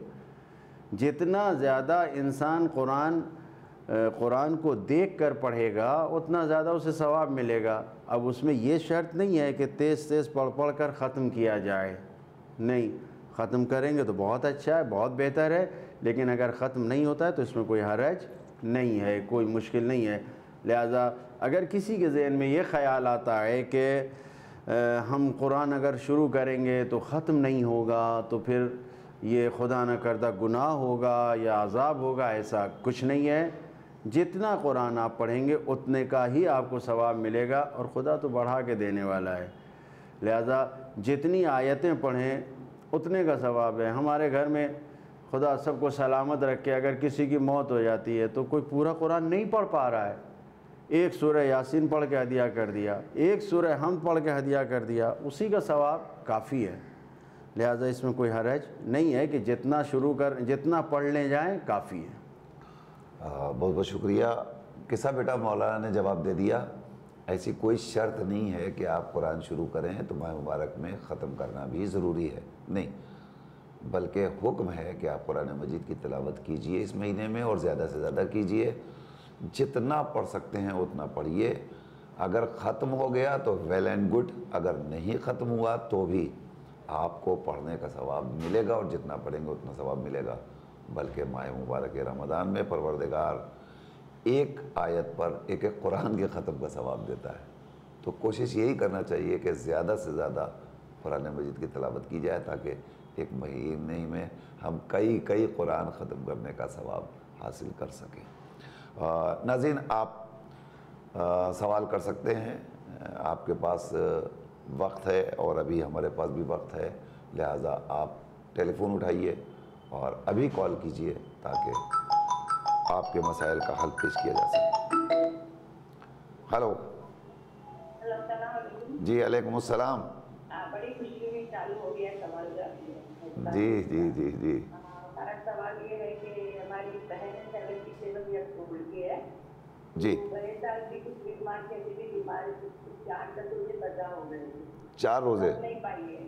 جتنا زیادہ انسان قرآن کو دیکھ کر پڑھے گا اتنا زیادہ اسے ثواب ملے گا۔ اب اس میں یہ شرط نہیں ہے کہ تیز تیز پڑھ کر ختم کیا جائے، نہیں، ختم کریں گے تو بہت اچھا ہے، بہت بہتر ہے، لیکن اگر ختم نہیں ہوتا ہے تو اس میں کوئی حرج نہیں ہے، کوئی مشکل نہیں ہے۔ لہٰذا اگر کسی کے ذہن میں یہ خیال آتا ہے کہ ہم قرآن اگر شروع کریں گے تو ختم نہیں ہوگا تو پھر یہ خدا نہ کردہ گناہ ہوگا یا عذاب ہوگا، ایسا کچھ نہیں ہے۔ جتنا قرآن آپ پڑھیں گے اتنے کا ہی آپ کو ثواب ملے گا، اور خدا تو بڑھا کے دینے والا ہے۔ لہٰذا جتنی آیتیں پڑھیں اتنے کا ثواب ہے۔ ہمارے گھر میں خدا سب کو سلامت رکھے، اگر کسی کی موت ہو جاتی ہے تو کوئی پورا قرآن نہیں پڑھ پا رہا ہے، ایک سورہ یاسین پڑھ کے ہدیہ کر دیا، ایک سورہ حمد پڑھ کے ہدیہ کر دیا، اسی کا ثواب کافی ہے۔ لہٰذا اس میں کوئی حرج نہیں ہے کہ جتنا پڑھ لے جائیں کافی ہے۔ بہت بہت شکریہ۔ قصہ بیٹا مولانا نے جواب دے دیا۔ ایسی کوئی شرط نہیں ہے کہ آپ قرآن شروع کریں تو ماہ مبارک میں ختم کرنا بھی ضروری ہے، نہیں، بلکہ حکم ہے کہ آپ قرآن مجید کی تلاوت کیجئے اس مہینے میں، اور زیادہ سے زیادہ کیجئے، جتنا پڑھ سکتے ہیں اتنا پڑھیے۔ اگر ختم ہو گیا تو ویل اینڈ گڈ، اگر نہیں ختم ہوا تو بھی آپ کو پڑھنے کا ثواب ملے گا، اور جتنا پڑھیں گے اتنا ثواب ملے گا۔ بلکہ ماہ مبارک رمضان میں پروردگار ایک آیت پر ایک قرآن کے ختم کا ثواب دیتا ہے۔ تو کوشش یہی کرنا چاہیے کہ زیادہ سے زیادہ قرآن مجید کی تلاوت کی جائے، تاکہ ایک مہینے میں ہم کئی قرآن ختم کرنے کا ثواب حاصل کر سکیں۔ ناظرین، آپ سوال کر سکتے ہیں، آپ کے پاس وقت ہے اور ابھی ہمارے پاس بھی وقت ہے، لہٰذا آپ ٹیلی فون اٹھائیے اور ابھی کال کیجئے تاکہ آپ کے مسائل کا حل پیش کیا جا سکے۔ ہلو، السلام علیکم۔ جی علیکم السلام۔ بڑی خوشی ہوئی، چالو ہو گیا سوال جواب۔ جی جی جی جی۔ ہمارا سوال یہ ہے کہ ہماری بہن 77 ایئرس عمر کی ہے، جی، بڑے سال کی کچھ بیمار کہتی تھی، بیماری 8 روزے قضا ہو گئے، 4 روزے نہیں پائی ہے،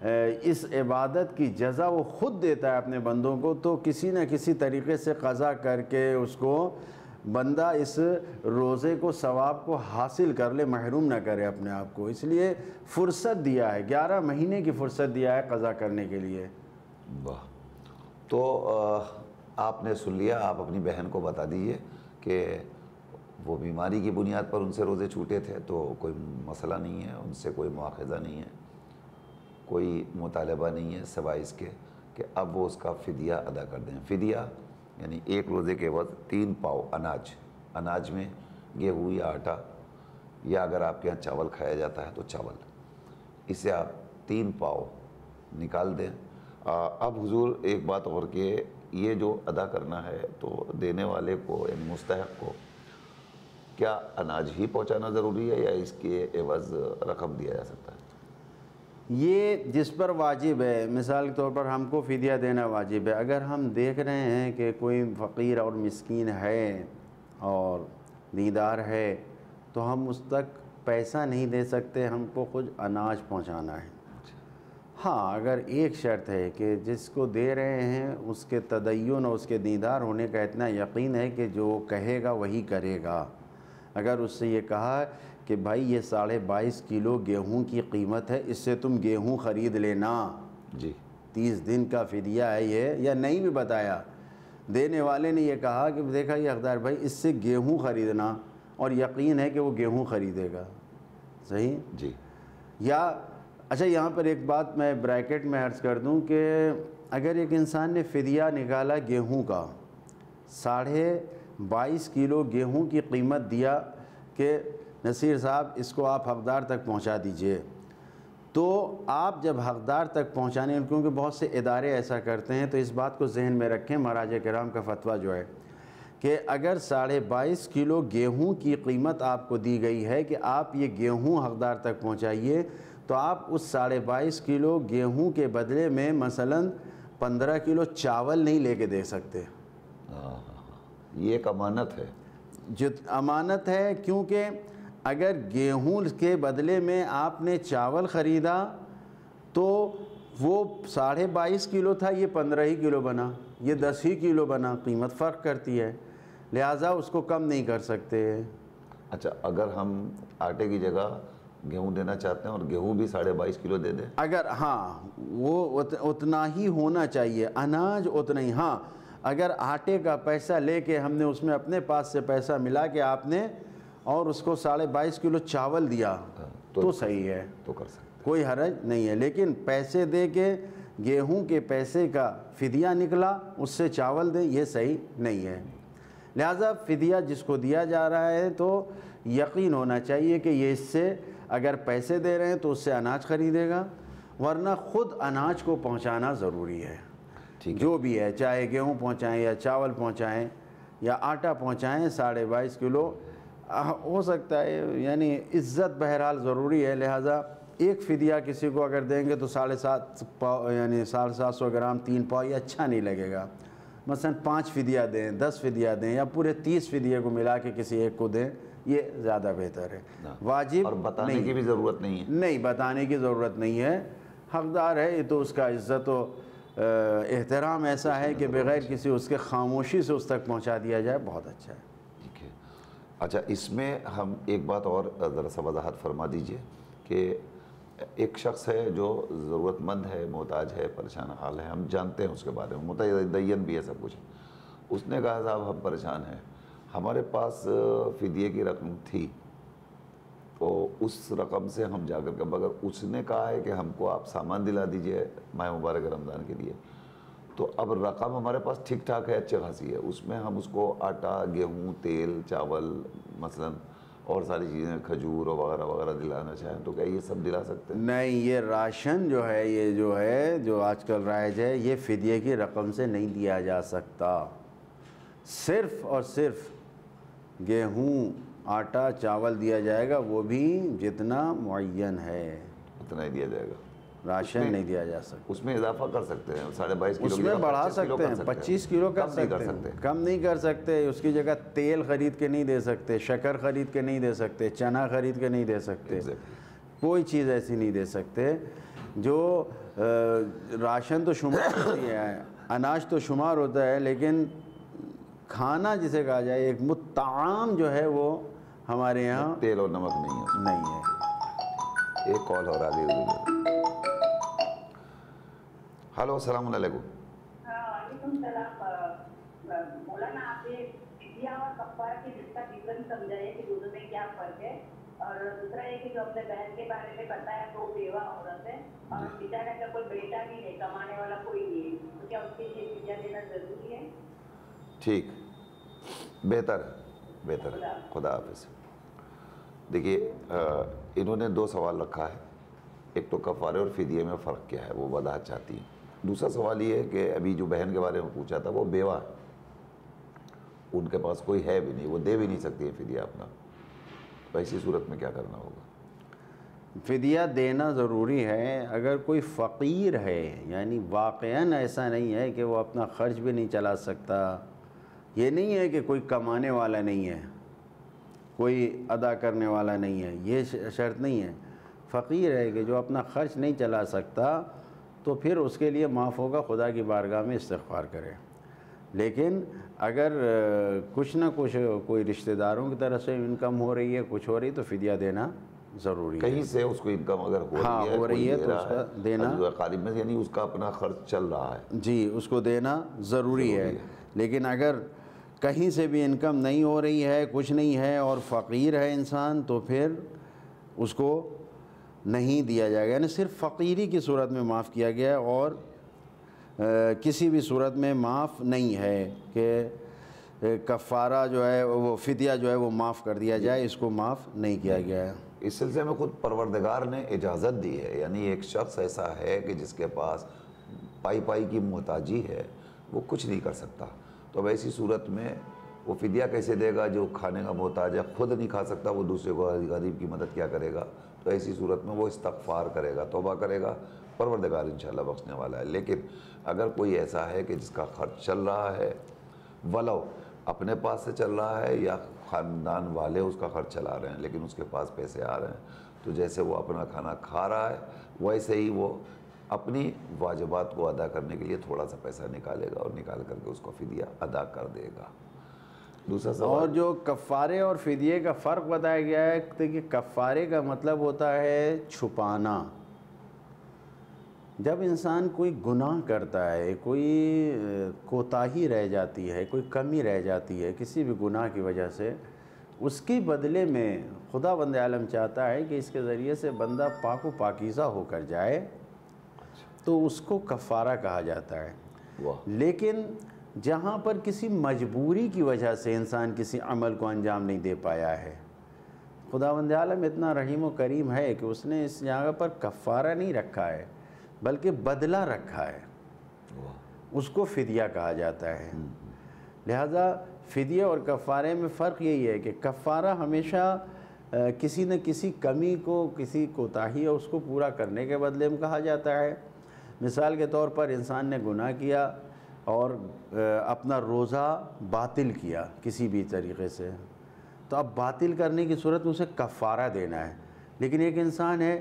اس عبادت کی جزا وہ خود دیتا ہے اپنے بندوں کو، تو کسی نہ کسی طریقے سے قضا کر کے اس کو بندہ اس روزے کو ثواب کو حاصل کر لے، محروم نہ کرے اپنے آپ کو۔ اس لیے فرصت دیا ہے، 11 مہینے کی فرصت دیا ہے قضا کرنے کے لیے۔ واہ، تو آپ نے سن لیا، آپ اپنی بہن کو بتا دیجئے کہ وہ بیماری کی بنیاد پر ان سے روزے چھوٹے تھے، تو کوئی مسئلہ نہیں ہے، ان سے کوئی مواخذہ نہیں ہے، کوئی مطالبہ نہیں ہے سوائے اس کے کہ اب وہ اس کا فدیہ ادا کر دیں۔ فدیہ یعنی ایک روزے کے عوض 3 پاؤ اناج میں گیہوں یا آٹا، یا اگر آپ کے یہاں چاول کھایا جاتا ہے تو چاول، اسے آپ 3 پاؤ نکال دیں۔ اب حضور ایک بات اور کہ یہ جو ادا کرنا ہے تو دینے والے کو یعنی مستحق کو کیا اناج ہی پہنچانا ضروری ہے یا اس کے عوض رقم دیا جا سکتا ہے؟ یہ جس پر واجب ہے، مثال کے طور پر ہم کو فدیہ دینا واجب ہے، اگر ہم دیکھ رہے ہیں کہ کوئی فقیر اور مسکین ہے اور دیندار ہے تو ہم اس تک پیسہ نہیں دے سکتے، ہم کو کچھ اناج پہنچانا ہے۔ ہاں، اگر ایک شرط ہے کہ جس کو دے رہے ہیں اس کے تدین اور اس کے دیندار ہونے کا اتنا یقین ہے کہ جو کہے گا وہی کرے گا۔ اگر اس سے یہ کہا کہ بھائی یہ 22.5 کلو گیہوں کی قیمت ہے، اس سے تم گیہوں خرید لینا، جی 30 دن کا فدیہ ہے یہ، یا نہیں بھی بتایا، دینے والے نے یہ کہا کہ دیکھا یہ حقدار بھائی اس سے گیہوں خریدنا، اور یقین ہے کہ وہ گیہوں خریدے گا، صحیح؟ جی۔ یا اچھا، یہاں پر ایک بات میں بریکٹ میں عرض کر دوں کہ اگر ایک انسان نے فدیہ نکالا گیہوں کا، 22.5 کلو گیہوں کی قیمت دیا کہ نصیر صاحب اس کو آپ حقدار تک پہنچا دیجئے، تو آپ جب حقدار تک پہنچانے، کیونکہ بہت سے ادارے ایسا کرتے ہیں، تو اس بات کو ذہن میں رکھیں، مراجع کرام کا فتویٰ جو ہے کہ اگر 22.5 کلو گیہوں کی قیمت آپ کو دی گئی ہے کہ آپ یہ گیہوں حقدار تک پہنچائیے، تو آپ اس 22.5 کلو گیہوں کے بدلے میں مثلاً 15 کلو چاول نہیں لے کے دے سکتے۔ یہ ایک امانت ہے، جو امانت ہے، کیونکہ اگر گیہوں کے بدلے میں آپ نے چاول خریدا تو وہ 22.5 کلو تھا، یہ 15 ہی کلو بنا، یہ 10 ہی کلو بنا، قیمت فرق کرتی ہے، لہٰذا اس کو کم نہیں کر سکتے۔ اچھا، اگر ہم آٹے کی جگہ گیہوں دینا چاہتے ہیں اور گیہوں بھی 22.5 کلو دے دیں، اگر ہاں وہ اتنا ہی ہونا چاہیے، اناج اتنا ہی، ہاں اگر آٹے کا پیسہ لے کے ہم نے اس میں اپنے پاس سے پیسہ ملا کے آپ نے اور اس کو 22.5 کلو چاول دیا تو صحیح ہے، تو کر سکتے کوئی حرج نہیں ہے، لیکن پیسے دے کے گیہوں کے پیسے کا فدیہ نکلا اس سے چاول دیں، یہ صحیح نہیں ہے۔ لہٰذا فدیہ جس کو دیا جا رہا ہے تو یقین ہونا چاہیے کہ یہ اس سے اگر پیسے دے رہے ہیں تو اس سے اناج خریدے گا، ورنہ خود اناج کو پہنچانا ضروری ہے، جو بھی ہے، چاہے گیہوں پہنچائیں یا چاول پہنچائیں یا آٹا پہنچائیں، 22.5 کلو ہو سکتا ہے، یعنی عزت بہرحال ضروری ہے، لہٰذا ایک فدیہ کسی کو اگر دیں گے تو 7.5 پاؤ یعنی 750 گرام 3 پاؤ، یہ اچھا نہیں لگے گا، مثلا 5 فدیہ دیں، 10 فدیہ دیں، یا پورے 30 فدیہ کو ملا کے کسی ایک کو دیں، یہ زیادہ بہتر ہے، واجب اور بتانے کی بھی ضرورت نہیں ہے، نہیں بتانے کی ضرورت نہیں ہے، حقدار ہے یہ تو اس کا عزت و احترام ایسا ہے کہ بغیر کسی اس کے خاموشی سے اس تک پہنچا دیا جائے، بہت اچھا ہے۔ ٹھیک ہے۔ اچھا، اس میں ہم ایک بات اور ذرا سا وضاحت فرما دیجئے کہ ایک شخص ہے جو ضرورت مند ہے، محتاج ہے، پریشان حال ہے، ہم جانتے ہیں اس کے بارے میں، متدین بھی ہے سب کچھ، اس نے کہا صاحب ہم پریشان ہیں، ہمارے پاس فدیے کی رقم تھی تو اس رقم سے ہم جا کر کے، مگر اس نے کہا ہے کہ ہم کو آپ سامان دلا دیجئے ماہ مبارک رمضان کے لیے، تو اب رقم ہمارے پاس ٹھیک ٹھاک ہے، اچھی خاصی ہے، اس میں ہم اس کو آٹا، گیہوں، تیل، چاول مثلا اور ساری چیزیں، کھجور وغیرہ وغیرہ دلانا چاہیں تو کیا یہ سب دلا سکتے ہیں؟ نہیں، یہ راشن جو ہے، یہ جو آج کل رائج ہے، یہ فدیے کی رقم سے نہیں دیا جا سکتا، صرف اور صرف گیہوں، آٹا، چاول دیا جائے گا، وہ بھی جتنا معین ہے اتنا ہی دیا جائے گا، راشن نہیں دیا جا سکتا۔ اس میں اضافہ کر سکتے ہیں، 22.5 کلو اس میں بڑھا سکتے ہیں، 25 کلو کر سکتے ہیں، کم نہیں کر سکتے، اس کی جگہ تیل خرید کے نہیں دے سکتے، شکر خرید کے نہیں دے سکتے، چنا خرید کے نہیں دے سکتے، کوئی چیز ایسی نہیں دے سکتے جو راشن تو شمار ہوتی ہے، اناج تو شمار ہوتا ہے، لیکن کھانا جسے کہا جائے ایک مطعام جو ہے وہ ہمارے یہاں تیل اور نمک نہیں ہے، نہیں ہے۔ ایک کال اور آگے ہوئی۔ ہلو السلام علیکم۔ وعلیکم السلام۔ مولانا آپ نے فدیہ اور کفارہ کی کا ڈفرنس سمجھائے کہ دونوں میں کیا فرق ہے، اور دوسرا یہ کہ جو اپنے بہن کے بارے میں بتایا تو وہ بیوہ عورت ہے اور بیچارہ کا کوئی بیٹا بھی نہیں، کمانے والا کوئی نہیں ہے، تو کیا اس کے لیے فدیہ دینا ضروری ہے؟ ٹھیک، بہتر ہے، بہتر ہے، خدا حافظ۔ دیکھیے انہوں نے دو سوال رکھا ہے، ایک تو کفارے اور فدیے میں فرق کیا ہے، وہ وضاحت چاہتی ہیں۔ دوسرا سوال یہ ہے کہ ابھی جو بہن کے بارے میں پوچھا تھا وہ بیوہ ہے، ان کے پاس کوئی ہے بھی نہیں، وہ دے بھی نہیں سکتی ہے فدیہ اپنا، تو ایسی صورت میں کیا کرنا ہوگا؟ فدیہ دینا ضروری ہے۔ اگر کوئی فقیر ہے، یعنی واقعاً ایسا نہیں ہے کہ وہ اپنا خرچ بھی نہیں چلا سکتا، یہ نہیں ہے کہ کوئی کمانے والا نہیں ہے، کوئی ادا کرنے والا نہیں ہے، یہ شرط نہیں ہے، فقیر ہے کہ جو اپنا خرچ نہیں چلا سکتا، تو پھر اس کے لیے معاف ہوگا، خدا کی بارگاہ میں استغفار کرے۔ لیکن اگر کچھ نہ کچھ کوئی رشتہ داروں کی طرف سے انکم ہو رہی ہے، کچھ ہو رہی ہے، تو فدیہ دینا ضروری ہے۔ کہیں سے اس کو انکم اگر ہو رہی ہے تو اس کا دینا قریب میں، یعنی اس کا اپنا خرچ چل رہا ہے، جی، اس کو دینا ضروری ہے۔ لیکن اگر کہیں سے بھی انکم نہیں ہو رہی ہے، کچھ نہیں ہے اور فقیر ہے انسان، تو پھر اس کو نہیں دیا جائے گا، یعنی صرف فقیری کی صورت میں معاف کیا گیا ہے، اور کسی بھی صورت میں معاف نہیں ہے کہ کفارہ جو ہے وہ فدیہ جو ہے وہ معاف کر دیا جائے، اس کو معاف نہیں کیا گیا ہے۔ اس سلسلے میں خود پروردگار نے اجازت دی ہے، یعنی ایک شخص ایسا ہے کہ جس کے پاس پائی کی محتاجی ہے، وہ کچھ نہیں کر سکتا، تو اب ایسی صورت میں وہ فدیہ کیسے دے گا؟ جو کھانے کا محتاج ہے، خود نہیں کھا سکتا، وہ دوسرے کو غریب کی مدد کیا کرے گا؟ تو ایسی صورت میں وہ استغفار کرے گا، توبہ کرے گا، پروردگار انشاءاللہ بخشنے والا ہے۔ لیکن اگر کوئی ایسا ہے کہ جس کا خرچ چل رہا ہے، ولو اپنے پاس سے چل رہا ہے یا خاندان والے اس کا خرچ چلا رہے ہیں، لیکن اس کے پاس پیسے آ رہے ہیں، تو جیسے وہ اپنا کھانا کھا رہا ہے ویسے ہی وہ اپنی واجبات کو ادا کرنے کے لیے تھوڑا سا پیسہ نکالے گا، اور نکال کر کے اس کو فدیہ ادا کر دے گا۔ دوسرا سوال، اور جو کفارے اور فدیے کا فرق بتایا گیا ہے کہ کفارے کا مطلب ہوتا ہے چھپانا۔ جب انسان کوئی گناہ کرتا ہے، کوئی کوتاہی رہ جاتی ہے، کوئی کمی رہ جاتی ہے کسی بھی گناہ کی وجہ سے، اس کے بدلے میں خدا بند عالم چاہتا ہے کہ اس کے ذریعے سے بندہ پاک و پاکیزہ ہو کر جائے، تو اس کو کفارہ کہا جاتا ہے۔ لیکن جہاں پر کسی مجبوری کی وجہ سے انسان کسی عمل کو انجام نہیں دے پایا ہے، خداوند عالم اتنا رحیم و کریم ہے کہ اس نے اس جگہ پر کفارہ نہیں رکھا ہے بلکہ بدلہ رکھا ہے، اس کو فدیہ کہا جاتا ہے۔ لہذا فدیہ اور کفارے میں فرق یہی ہے کہ کفارہ ہمیشہ کسی نہ کسی کمی کو، کسی کوتاہی ہے اس کو پورا کرنے کے بدلے میں کہا جاتا ہے۔ مثال کے طور پر انسان نے گناہ کیا اور اپنا روزہ باطل کیا کسی بھی طریقے سے، تو اب باطل کرنے کی صورت میں اسے کفارہ دینا ہے۔ لیکن ایک انسان ہے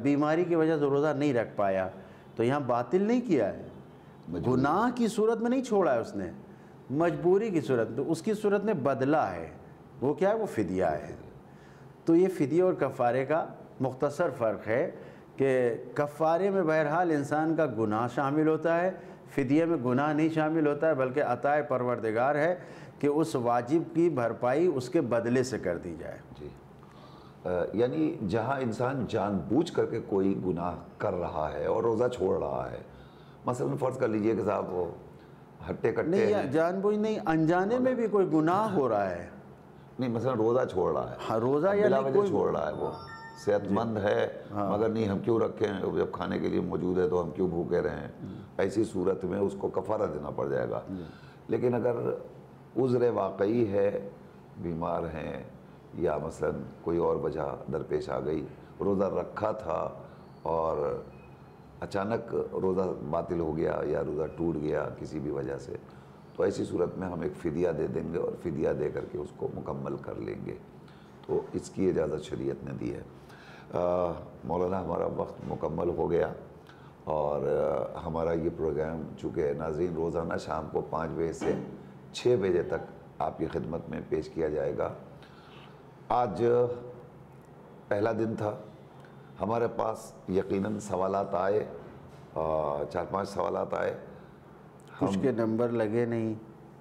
بیماری کی وجہ سے روزہ نہیں رکھ پایا، تو یہاں باطل نہیں کیا ہے، گناہ کی صورت میں نہیں چھوڑا ہے اس نے، مجبوری کی صورت، تو اس کی صورت میں بدلہ ہے، وہ کیا ہے؟ وہ فدیہ ہے۔ تو یہ فدیہ اور کفارے کا مختصر فرق ہے کہ کفارے میں بہرحال انسان کا گناہ شامل ہوتا ہے، فدیہ میں گناہ نہیں شامل ہوتا ہے، بلکہ عطا پروردگار ہے کہ اس واجب کی بھرپائی اس کے بدلے سے کر دی جائے۔ جی، یعنی جہاں انسان جان بوجھ کر کے کوئی گناہ کر رہا ہے اور روزہ چھوڑ رہا ہے، مثلا فرض کر لیجئے کہ صاحب وہ ہٹے کٹے نہیں، جان بوجھ نہیں، انجانے میں بھی کوئی گناہ ہو رہا ہے، نہیں مثلا روزہ چھوڑ رہا ہے، ہاں روزہ یا بلا نہیں وجہ کوئی چھوڑ رہا ہے، وہ صحت مند ہے مگر نہیں ہم کیوں رکھیں، جب کھانے کے لیے موجود ہے تو ہم کیوں بھوکے رہیں، ایسی صورت میں اس کو کفارہ دینا پڑ جائے گا۔ لیکن اگر عذر واقعی ہے، بیمار ہیں یا مثلا کوئی اور وجہ درپیش آ گئی، روزہ رکھا تھا اور اچانک روزہ باطل ہو گیا یا روزہ ٹوٹ گیا کسی بھی وجہ سے، تو ایسی صورت میں ہم ایک فدیہ دے دیں گے اور فدیہ دے کر کے اس کو مکمل کر لیں گے، تو اس کی اجازت شریعت نے دی ہے۔ مولانا ہمارا وقت مکمل ہو گیا، اور ہمارا یہ پروگرام چونکہ ناظرین روزانہ شام کو 5 بجے سے 6 بجے تک آپ کی خدمت میں پیش کیا جائے گا۔ آج پہلا دن تھا، ہمارے پاس یقیناً سوالات آئے، 4-5 سوالات آئے، کچھ کے نمبر لگے نہیں،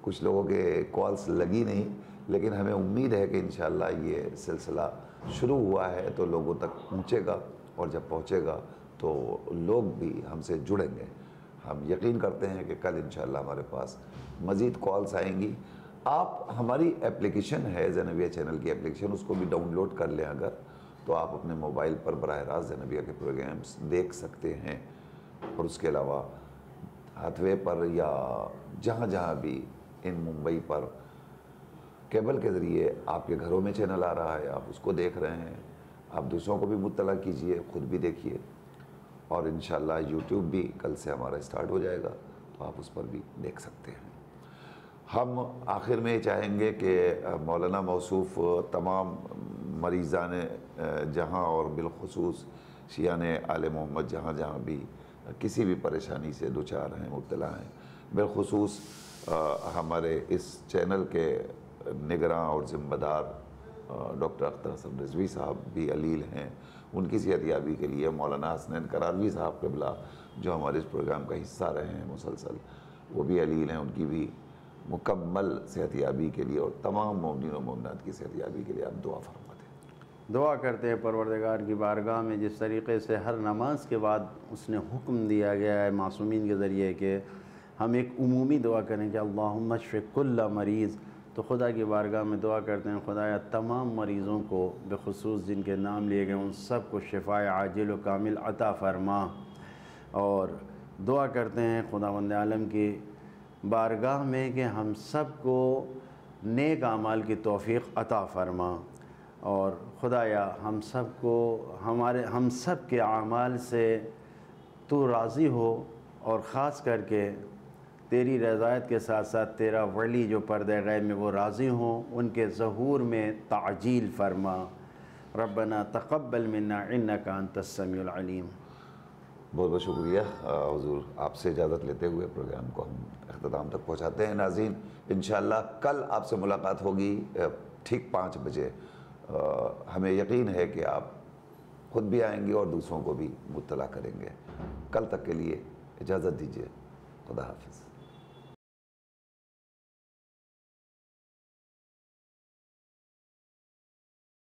کچھ لوگوں کے کالز لگی نہیں، لیکن ہمیں امید ہے کہ انشاءاللہ یہ سلسلہ شروع ہوا ہے تو لوگوں تک پہنچے گا، اور جب پہنچے گا تو لوگ بھی ہم سے جڑیں گے۔ ہم یقین کرتے ہیں کہ کل انشاءاللہ ہمارے پاس مزید کالز آئیں گی۔ آپ ہماری اپلیکیشن ہے زینبیہ چینل کی اپلیکیشن، اس کو بھی ڈاؤن لوڈ کر لیں اگر، تو آپ اپنے موبائل پر براہ راست زینبیہ کے پروگرامز دیکھ سکتے ہیں، اور اس کے علاوہ ہاتھ وے پر یا جہاں جہاں بھی ان ممبئی پر کیبل کے ذریعے آپ کے گھروں میں چینل آ رہا ہے، آپ اس کو دیکھ رہے ہیں، آپ دوسروں کو بھی مطلع کیجئے، خود بھی دیکھیے، اور انشاءاللہ یوٹیوب بھی کل سے ہمارا اسٹارٹ ہو جائے گا تو آپ اس پر بھی دیکھ سکتے ہیں۔ ہم آخر میں چاہیں گے کہ مولانا موصوف تمام مریضان جہاں اور بالخصوص شیعان آل محمد جہاں جہاں بھی کسی بھی پریشانی سے دوچار ہیں، مبتلا ہیں، بالخصوص ہمارے اس چینل کے نگراں اور ذمہ دار ڈاکٹر اختر حسن رضوی صاحب بھی علیل ہیں، ان کی صحت یابی کے لیے مولانا حسنین کراروی صاحب قبلہ جو ہمارے اس پروگرام کا حصہ رہے ہیں مسلسل، وہ بھی علیل ہیں، ان کی بھی مکمل صحت یابی کے لیے اور تمام مومنین و مومنات کی صحت یابی کے لیے آپ دعا فرماتے ہیں۔ دعا کرتے ہیں پروردگار کی بارگاہ میں، جس طریقے سے ہر نماز کے بعد اس نے حکم دیا گیا ہے معصومین کے ذریعے کہ ہم ایک عمومی دعا کریں کہ اللہم اشف کل مریض، تو خدا کی بارگاہ میں دعا کرتے ہیں خدایا تمام مریضوں کو بخصوص جن کے نام لیے گئے ان سب کو شفاء عاجل و کامل عطا فرما، اور دعا کرتے ہیں خداوند عالم کی بارگاہ میں کہ ہم سب کو نیک اعمال کی توفیق عطا فرما، اور خدایا ہم سب کو ہم سب کے اعمال سے تو راضی ہو، اور خاص کر کے تیری رضایت کے ساتھ ساتھ تیرا ولی جو پردہ غیب میں وہ راضی ہوں، ان کے ظہور میں تعجیل فرما۔ ربنا تقبل منا انک انت السمیع العلیم۔ بہت بہت شکریہ حضور، آپ سے اجازت لیتے ہوئے پروگرام کو ہم اختتام تک پہنچاتے ہیں۔ ناظرین انشاءاللہ کل آپ سے ملاقات ہوگی ٹھیک 5 بجے۔ ہمیں یقین ہے کہ آپ خود بھی آئیں گے اور دوسروں کو بھی مطلع کریں گے۔ کل تک کے لیے اجازت دیجیے، خدا حافظ۔